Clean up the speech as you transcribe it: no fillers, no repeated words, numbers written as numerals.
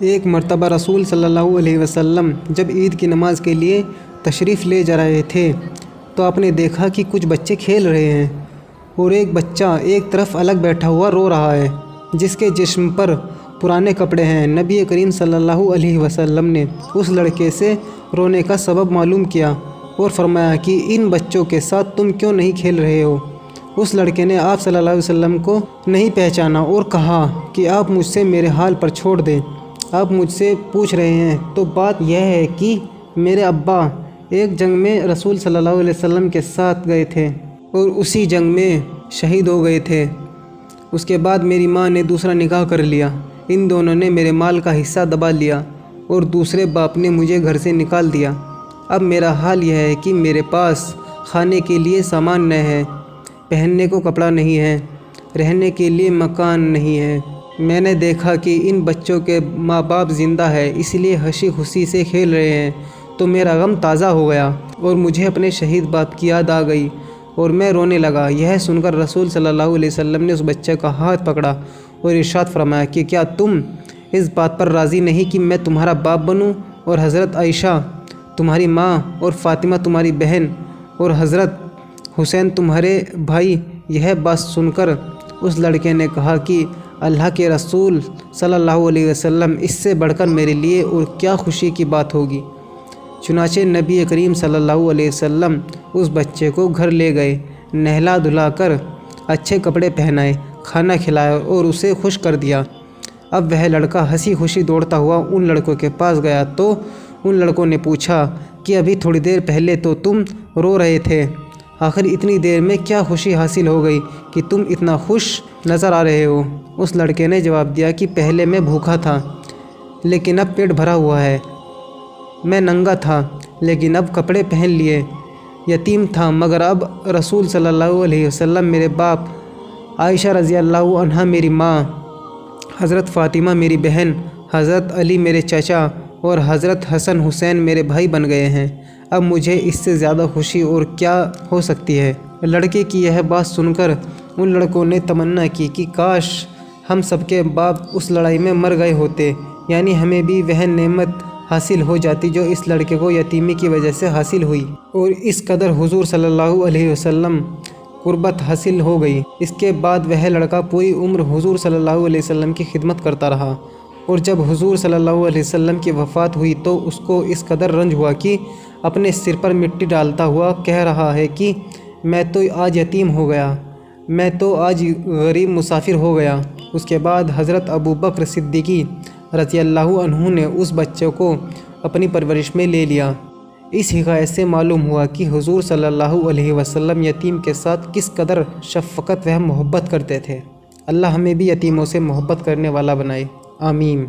ایک مرتبہ رسول صلی اللہ علیہ وسلم جب عید کی نماز کے لیے تشریف لے جا رہے تھے تو آپ نے دیکھا کہ کچھ بچے کھیل رہے ہیں اور ایک بچہ ایک طرف الگ بیٹھا ہوا رو رہا ہے، جس کے جسم پر پرانے کپڑے ہیں۔ نبی کریم صلی اللہ علیہ وسلم نے اس لڑکے سے رونے کا سبب معلوم کیا اور فرمایا کہ ان بچوں کے ساتھ تم کیوں نہیں کھیل رہے ہو؟ اس لڑکے نے آپ صلی اللہ علیہ وسلم کو نہیں پہچانا اور کہا کہ آپ مجھ سے میرے حال پر چھوڑ دیں، آپ مجھ سے پوچھ رہے ہیں تو بات یہ ہے کہ میرے ابا ایک جنگ میں رسول صلی اللہ علیہ وسلم کے ساتھ گئے تھے اور اسی جنگ میں شہید ہو گئے تھے۔ اس کے بعد میری ماں نے دوسرا نکاح کر لیا، ان دونوں نے میرے مال کا حصہ دبا لیا اور دوسرے باپ نے مجھے گھر سے نکال دیا۔ اب میرا حال یہ ہے کہ میرے پاس کھانے کے لیے سامان نہ ہے، پہننے کو کپڑا نہیں ہے، رہنے کے لیے مکان نہیں ہے۔ میں نے دیکھا کہ ان بچوں کے ماں باپ زندہ ہے، اس لیے ہنسی خوشی سے کھیل رہے ہیں تو میرا غم تازہ ہو گیا اور مجھے اپنے شہید باپ کی یاد آ گئی اور میں رونے لگا۔ یہ سن کر رسول صلی اللہ علیہ وسلم نے اس بچے کا ہاتھ پکڑا اور ارشاد فرمایا کہ کیا تم اس بات پر راضی نہیں کہ میں تمہارا باپ بنوں اور حضرت عائشہ تمہاری ماں اور فاطمہ تمہاری بہن اور حضرت حسین تمہارے بھائی؟ یہ بات سن کر اس لڑکے نے کہا کہ اللہ کے رسول صلی اللہ علیہ وسلم، اس سے بڑھ کر میرے لیے اور کیا خوشی کی بات ہوگی۔ چنانچہ نبی کریم صلی اللہ علیہ وسلم اس بچے کو گھر لے گئے، نہلا دھلا کر اچھے کپڑے پہنائے، کھانا کھلایا اور اسے خوش کر دیا۔ اب وہ لڑکا ہنسی خوشی دوڑتا ہوا ان لڑکوں کے پاس گیا تو ان لڑکوں نے پوچھا کہ ابھی تھوڑی دیر پہلے تو تم رو رہے تھے، آخر اتنی دیر میں کیا خوشی حاصل ہو گئی کہ تم اتنا خوش نظر آ رہے ہو؟ اس لڑکے نے جواب دیا کہ پہلے میں بھوکا تھا لیکن اب پیٹ بھرا ہوا ہے، میں ننگا تھا لیکن اب کپڑے پہن لیے، یتیم تھا مگر اب رسول صلی اللہ علیہ وسلم میرے باپ، عائشہ رضی اللہ عنہا میری ماں، حضرت فاطمہ میری بہن، حضرت علی میرے چچا اور حضرت حسن حسین میرے بھائی بن گئے ہیں۔ اب مجھے اس سے زیادہ خوشی اور کیا ہو سکتی ہے؟ لڑکے کی یہ بات سن کر ان لڑکوں نے تمنا کی کہ کاش ہم سب کے باپ اس لڑائی میں مر گئے ہوتے، یعنی ہمیں بھی وہ نعمت حاصل ہو جاتی جو اس لڑکے کو یتیمی کی وجہ سے حاصل ہوئی اور اس قدر حضور صلی اللہ علیہ وسلم قربت حاصل ہو گئی۔ اس کے بعد وہ لڑکا پوری عمر حضور صلی اللہ علیہ وسلم کی خدمت کرتا رہا اور جب حضور صلی اللہ علیہ وسلم کی وفات ہوئی تو اس کو اس قدر رنج ہوا کہ اپنے سر پر مٹی ڈالتا ہوا کہہ رہا ہے کہ میں تو آج یتیم ہو گیا، میں تو آج غریب مسافر ہو گیا۔ اس کے بعد حضرت ابوبکر صدیقی رضی اللہ عنہ نے اس بچے کو اپنی پرورش میں لے لیا۔ اس حکایت سے معلوم ہوا کہ حضور صلی اللہ علیہ وسلم یتیم کے ساتھ کس قدر شفقت و محبت کرتے تھے۔ اللہ ہمیں بھی یتیموں سے محبت کرنے والا بنائے، آمین۔